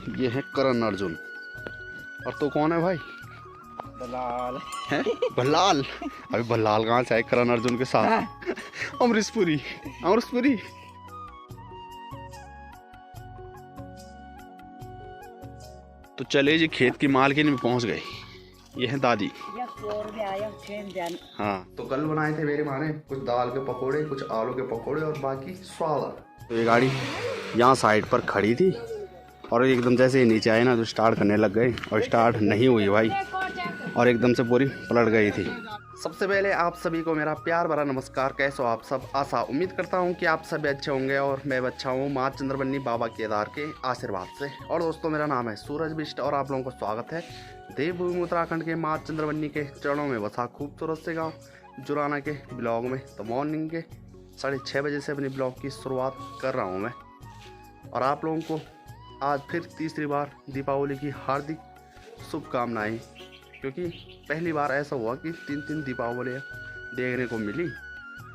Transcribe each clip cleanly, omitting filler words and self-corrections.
ये है करण अर्जुन। और तो कौन है भाई? बलाल है बल्लाल। अभी बल्लाल कहाँ से आए करण अर्जुन के साथ? अमरीश पुरी। अमरीश पुरी। तो चले जी, खेत की मालकिन में पहुंच गए। ये है दादी। हाँ, तो कल बनाए थे मेरे माँ ने कुछ दाल के पकोड़े, कुछ आलू के पकोड़े और बाकी स्वाद। तो ये गाड़ी यहाँ साइड पर खड़ी थी और एकदम जैसे ही नीचे आए ना तो स्टार्ट करने लग गए और स्टार्ट नहीं हुई भाई, और एकदम से पूरी पलट गई थी। सबसे पहले आप सभी को मेरा प्यार भरा नमस्कार। कैसे हो आप सब? आशा उम्मीद करता हूँ कि आप सभी अच्छे होंगे और मैं भी अच्छा हूँ माँ चंद्रवन्नी बाबा केदार के आशीर्वाद से। और दोस्तों, मेरा नाम है सूरज बिष्ट और आप लोगों को स्वागत है देवभूमि उत्तराखंड के माँ चंद्रवन्नी के चरणों में बसा खूबसूरत से गाँव जुराना के ब्लॉग में। तो मॉर्निंग के 6:30 बजे से अपनी ब्लॉग की शुरुआत कर रहा हूँ मैं, और आप लोगों को आज फिर तीसरी बार दीपावली की हार्दिक शुभकामनाएं, क्योंकि पहली बार ऐसा हुआ कि 3 दीपावलियाँ देखने को मिली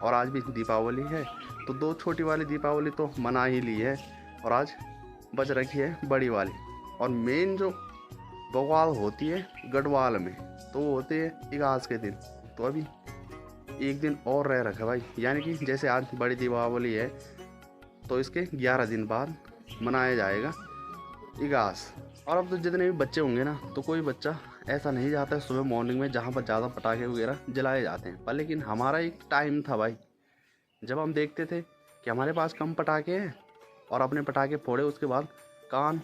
और आज भी दीपावली है। तो 2 छोटी वाली दीपावली तो मना ही ली है और आज बच रखी है बड़ी वाली। और मेन जो बवाल होती है गढ़वाल में, तो वो होती है इगास के दिन। तो अभी एक दिन और रह रखा भाई, यानी कि जैसे आज बड़ी दीपावली है तो इसके 11 दिन बाद मनाया जाएगा इगास। और अब तो जितने भी बच्चे होंगे ना, तो कोई बच्चा ऐसा नहीं जाता है सुबह मॉर्निंग में जहाँ पर ज़्यादा पटाखे वगैरह जलाए जाते हैं। पर लेकिन हमारा एक टाइम था भाई, जब हम देखते थे कि हमारे पास कम पटाखे हैं और अपने पटाखे फोड़े, उसके बाद कान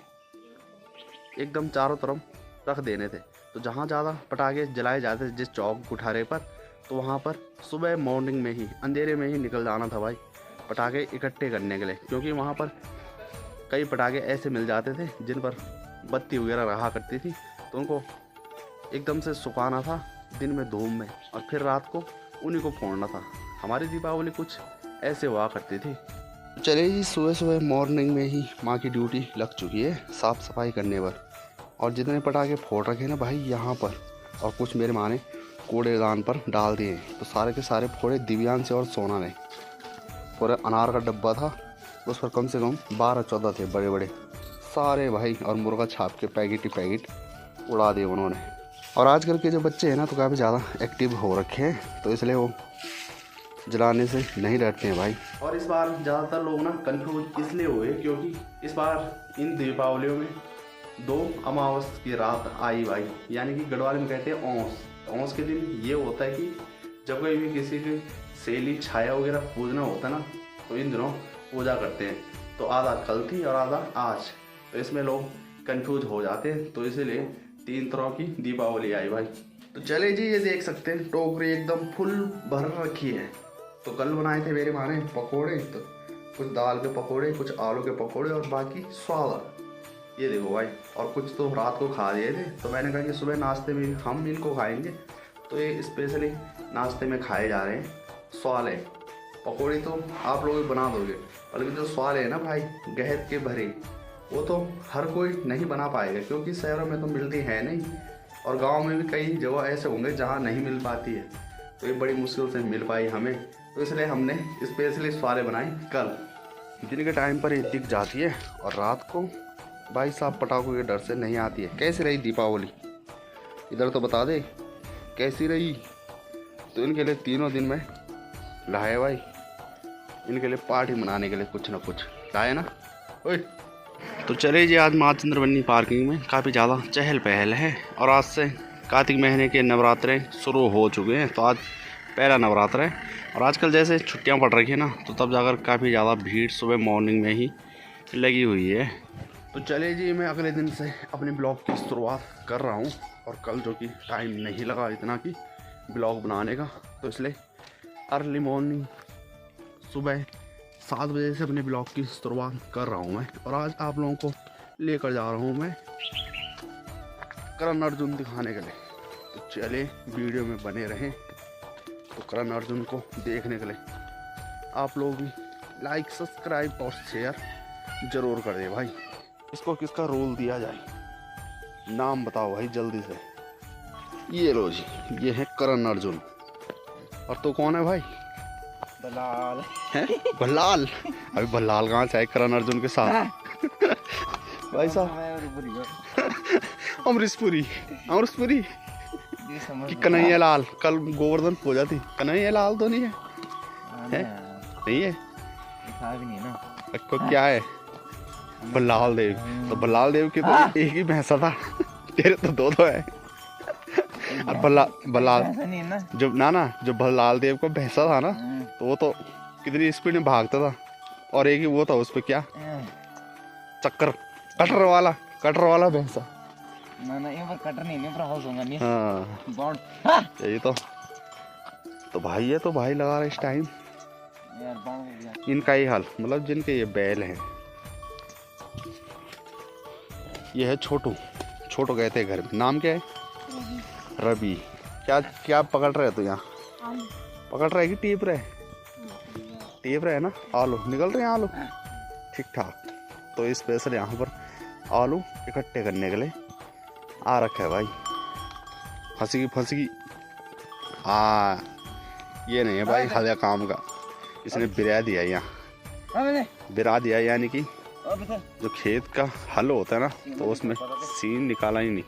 एकदम चारों तरफ रख देने थे। तो जहाँ ज़्यादा पटाखे जलाए जाते थे जिस चौक गुठारे पर, तो वहाँ पर सुबह मॉर्निंग में ही अंधेरे में ही निकल जाना था भाई पटाखे इकट्ठे करने के लिए, क्योंकि वहाँ पर कई पटाखे ऐसे मिल जाते थे जिन पर बत्ती वगैरह रहा करती थी। तो उनको एकदम से सुखाना था दिन में धूम में, और फिर रात को उन्हीं को फोड़ना था। हमारी दीपावली कुछ ऐसे हुआ करती थी। चलिए जी, सुबह सुबह मॉर्निंग में ही माँ की ड्यूटी लग चुकी है साफ़ सफाई करने पर। और जितने पटाखे फोड़ रखे हैं ना भाई यहाँ पर, और कुछ मेरे माँ ने कूड़ेदान पर डाल दिए, तो सारे के सारे फोड़े दिव्यांश से और सोना ने। पूरा अनार का डब्बा था, उस पर कम से कम 12-14 थे बड़े बड़े सारे भाई, और मुर्गा छाप के पैकेट ही पैकेट उड़ा दिए उन्होंने। और आजकल के जो बच्चे हैं ना, तो काफ़ी ज़्यादा एक्टिव हो रखे हैं, तो इसलिए वो जलाने से नहीं डरते हैं भाई। और इस बार ज़्यादातर लोग ना कन्फ्यूज इसलिए हुए क्योंकि इस बार इन दीपावलियों में 2 अमावस की रात आई भाई, यानी कि गढ़वाल में कहते हैं औंस। औंस के दिन ये होता है कि जब कोई भी किसी की शैली छाया वगैरह पूजना होता है ना, तो इन दिनों पूजा करते हैं। तो आधा कल थी और आधा आज, तो इसमें लोग कंफ्यूज हो जाते हैं, तो इसीलिए 3 तरह की दीपावली आई भाई। तो चले जी, ये देख सकते हैं टोकरी एकदम फुल भर रखी है। तो कल बनाए थे मेरे माँ ने पकोड़े, तो कुछ दाल के पकोड़े, कुछ आलू के पकोड़े और बाकी स्वाद। ये देखो भाई, और कुछ तो रात को खा दिए थे, तो मैंने कहा कि सुबह नाश्ते में हम इनको खाएंगे, तो ये स्पेशली नाश्ते में खाए जा रहे हैं स्वाले। पकौड़ी तो आप लोग बना दोगे, बल्कि जो स्वाले है ना भाई गहत के भरे, वो तो हर कोई नहीं बना पाएगा, क्योंकि शहरों में तो मिलती है नहीं, और गांव में भी कई जगह ऐसे होंगे जहां नहीं मिल पाती है। तो ये बड़ी मुश्किल से मिल पाई हमें, तो इसलिए हमने स्पेशली स्वाले बनाई कल। दिन के टाइम पर ये दिख जाती है और रात को भाई साहब पटाखों के डर से नहीं आती है। कैसी रही दीपावली इधर तो बता दे, कैसी रही? तो इनके लिए 3 दिन में लाए भाई, इनके लिए पार्टी मनाने के लिए कुछ ना कुछ लाए ना। ओए, तो चले जी, आज माँ चंद्रवन्नी पार्किंग में काफ़ी ज़्यादा चहल पहल है, और आज से कार्तिक महीने के नवरात्रे शुरू हो चुके हैं। तो आज पहला नवरात्र है, और आजकल जैसे छुट्टियाँ पड़ रही है ना, तो तब जाकर काफ़ी ज़्यादा भीड़ सुबह मॉर्निंग में ही लगी हुई है। तो चले जी, मैं अगले दिन से अपने ब्लॉग की शुरुआत कर रहा हूँ, और कल जो कि टाइम नहीं लगा इतना कि ब्लॉग बनाने का, तो इसलिए अर्ली मॉर्निंग सुबह 7 बजे से अपने ब्लॉग की शुरुआत कर रहा हूँ मैं। और आज आप लोगों को लेकर जा रहा हूँ मैं करण अर्जुन दिखाने के लिए। तो चले वीडियो में बने रहें। तो करण अर्जुन को देखने के लिए आप लोग भी लाइक, सब्सक्राइब और शेयर ज़रूर कर दे भाई। इसको किसका रोल दिया जाए, नाम बताओ भाई जल्दी से। ये लो जी, ये है करण अर्जुन। और तो कौन है भाई? बलाल है बल्लाल। अभी बल्लाल कहाँ से आए करण अर्जुन के साथ? भाई साहब अमरीशपुरी अमरीशपुरी कि कन्हैया लाल, कल गोवर्धन पूजा थी, कन्हैया लाल तो नहीं है, है? नहीं है भी नहीं ना को क्या है बल्लाल देव। तो बल्लाल देव की तो एक ही भैंसा था, तेरे तो दो है। और बल्लाल जो ना जो बल्लाल देव को भैंसा था ना, तो वो तो कितनी स्पीड में भागता था। और एक ही वो था उस पे क्या चक्कर कटर वाला भैंसा। ना ये पर कटर नहीं पर हाउस होगा नहीं। हाँ यही तो भाई है, तो भाई लगा रहा इस टाइम यार इनका ही हाल, मतलब जिनके ये बैल हैं। ये है छोटू गए थे घर में। नाम क्या है? रवि। क्या पकड़ रहे तो यहाँ पकड़ रहे कि टीप रहे ना? आलू निकल रहे हैं आलू, ठीक ठाक। तो स्पेशल यहाँ पर आलू इकट्ठे करने के लिए आ रखा है भाई। फंसी की ये नहीं है भाई हल्का काम का, इसने बिरा दिया यहाँ, बिरा दिया यानी कि जो खेत का हल होता है ना, तो उसमें सीन निकाला ही नहीं।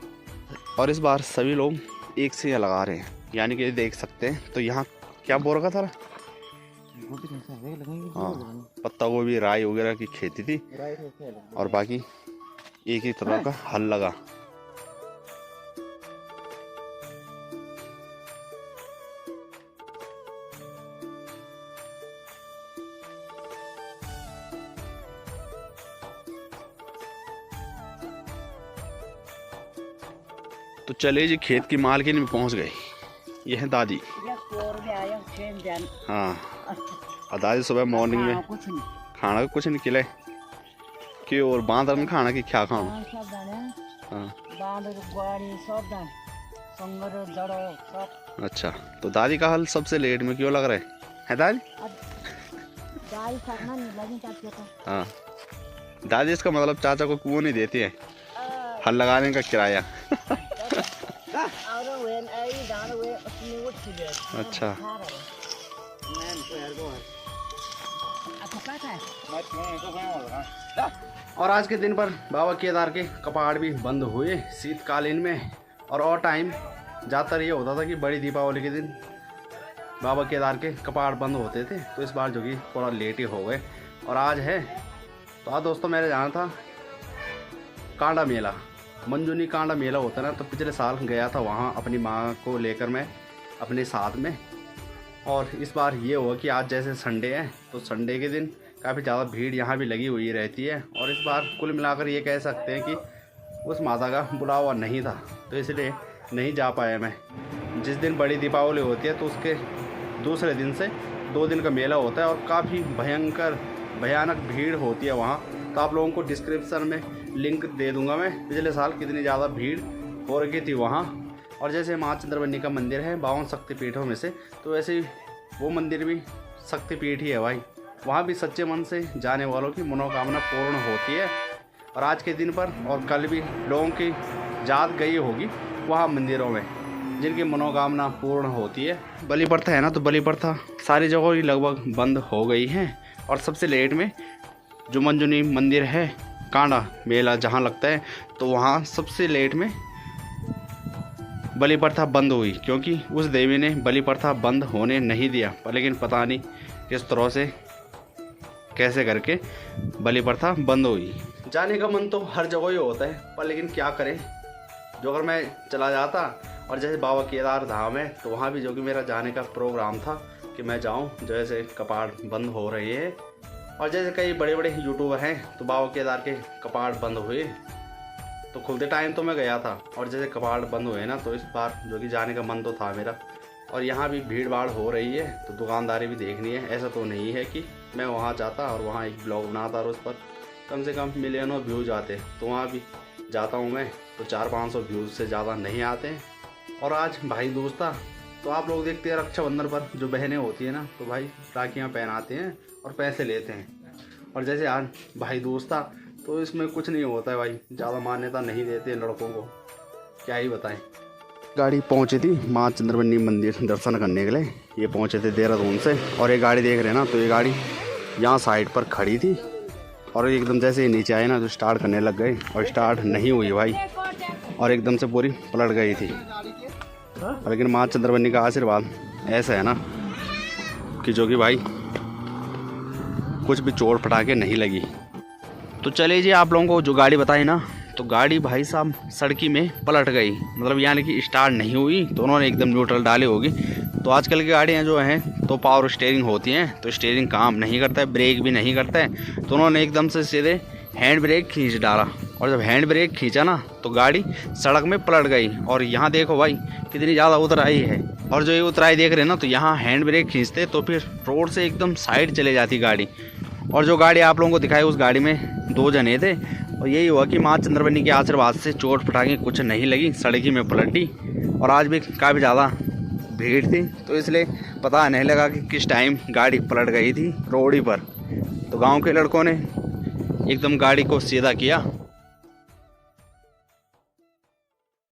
और इस बार सभी लोग एक से लगा रहे हैं, यानी कि देख सकते हैं। तो यहाँ क्या बो रखा था? हाँ पत्ता गोभी राई वगैरह की खेती थी, और बाकी एक ही तरह का हल लगा। तो चले जी खेत की मालकिन में पहुंच गए। ये है दादी। हाँ और दादी सुबह मॉर्निंग में खाना कुछ नहीं खिलाए कि और बांधर खाना की क्या खाना। हाँ अच्छा, तो दादी का हल सबसे लेट में क्यों लग रहा है दादी? हाँ दादी इसका मतलब चाचा को कुआं नहीं देती है हल लगाने का किराया। अच्छा और आज के दिन पर बाबा केदार के कपाट भी बंद हुए शीतकालीन में। और टाइम ज़्यादातर ये होता था कि बड़ी दीपावली के दिन बाबा केदार के कपाट बंद होते थे, तो इस बार जो कि थोड़ा लेट ही हो गए। और आज है तो आज दोस्तों मेरे जाना था कांडा मेला, मंजूनी कांडा मेला होता है ना। तो पिछले साल गया था वहाँ अपनी माँ को लेकर मैं अपने साथ में। और इस बार ये हुआ कि आज जैसे संडे है, तो संडे के दिन काफ़ी ज़्यादा भीड़ यहाँ भी लगी हुई रहती है। और इस बार कुल मिलाकर ये कह सकते हैं कि उस माता का बुलावा नहीं था, तो इसलिए नहीं जा पाया मैं। जिस दिन बड़ी दीपावली होती है तो उसके दूसरे दिन से 2 दिन का मेला होता है, और काफ़ी भयानक भीड़ होती है वहाँ। तो आप लोगों को डिस्क्रिप्शन में लिंक दे दूंगा मैं, पिछले साल कितनी ज़्यादा भीड़ हो रखी थी वहाँ। और जैसे माँ चंद्रवनी का मंदिर है 52 शक्तिपीठों में से, तो वैसे ही वो मंदिर भी शक्तिपीठ ही है भाई। वहाँ भी सच्चे मन से जाने वालों की मनोकामना पूर्ण होती है। और आज के दिन पर और कल भी लोगों की जात गई होगी वहाँ मंदिरों में, जिनकी मनोकामना पूर्ण होती है। बलि प्रथा है ना, तो बलि प्रथा सारी जगहों ही लगभग बंद हो गई हैं। और सबसे लेट में जो मंजूनी मंदिर है, कांडा मेला जहाँ लगता है, तो वहाँ सबसे लेट में बलि प्रथा बंद हुई, क्योंकि उस देवी ने बलि प्रथा बंद होने नहीं दिया। पर लेकिन पता नहीं किस तरह से कैसे करके बलि प्रथा बंद हुई। जाने का मन तो हर जगह ही होता है, पर लेकिन क्या करें, जो अगर मैं चला जाता और जैसे बाबा केदार धाम है, तो वहाँ भी जो कि मेरा जाने का प्रोग्राम था कि मैं जाऊँ, जैसे कपाट बंद हो रहे हैं। और जैसे कई बड़े बड़े यूट्यूबर हैं, तो बाबा केदार के कपाट बंद हुए तो खुलते टाइम तो मैं गया था। और जैसे कपाट बंद हुए ना, तो इस बार जो कि जाने का मन तो था मेरा। और यहाँ भी भीड़ भाड़ हो रही है, तो दुकानदारी भी देखनी है। ऐसा तो नहीं है कि मैं वहाँ जाता और वहाँ एक ब्लॉग बनाता और उस पर कम से कम मिलियनों व्यूज़ आते। तो वहाँ भी जाता हूँ मैं, तो 400-500 व्यूज़ से ज़्यादा नहीं आते हैं। और आज भाई दूज था, तो आप लोग देखते हैं रक्षाबंधन पर जो बहनें होती हैं ना, तो भाई राखियाँ पहनाते हैं और पैसे लेते हैं। और जैसे आज भाई दूज था, तो इसमें कुछ नहीं होता है भाई, ज़्यादा मान्यता नहीं देते लड़कों को, क्या ही बताएं। गाड़ी पहुंची थी माँ चंद्रवनी मंदिर दर्शन करने के लिए। ये पहुंचे थे देहरादून से। और ये गाड़ी देख रहे हैं ना, तो ये गाड़ी यहाँ साइड पर खड़ी थी, और एकदम जैसे ही नीचे आए ना तो स्टार्ट करने लग गए और स्टार्ट नहीं हुई भाई, और एकदम से पूरी पलट गई थी। लेकिन माँ चंद्रवनी का आशीर्वाद ऐसा है ना कि जो कि भाई कुछ भी चोट पटाखे नहीं लगी। तो चलिए जी, आप लोगों को जो गाड़ी बताई ना, तो गाड़ी भाई साहब सड़की में पलट गई, मतलब यानी कि स्टार्ट नहीं हुई, तो उन्होंने एकदम न्यूट्रल डाली होगी। तो आजकल की गाड़ियाँ जो हैं तो पावर स्टीयरिंग होती हैं, तो स्टीयरिंग काम नहीं करता है, ब्रेक भी नहीं करता है, तो उन्होंने एकदम से सीधे हैंड ब्रेक खींच डाला, और जब हैंड ब्रेक खींचा ना तो गाड़ी सड़क में पलट गई। और यहाँ देखो भाई कितनी ज़्यादा उतराई है, और जो ये उतराई देख रहे हैं ना, तो यहाँ हैंड ब्रेक खींचते तो फिर रोड से एकदम साइड चले जाती गाड़ी। और जो गाड़ी आप लोगों को दिखाई उस गाड़ी में 2 जने थे, और यही हुआ कि माँ चंद्रवनी के आशीर्वाद से चोट पटाखे कुछ नहीं लगी, सड़क ही में पलटी। और आज भी काफ़ी ज़्यादा भीड़ थी, तो इसलिए पता नहीं लगा कि किस टाइम गाड़ी पलट गई थी रोड ही पर। तो गांव के लड़कों ने एकदम गाड़ी को सीधा किया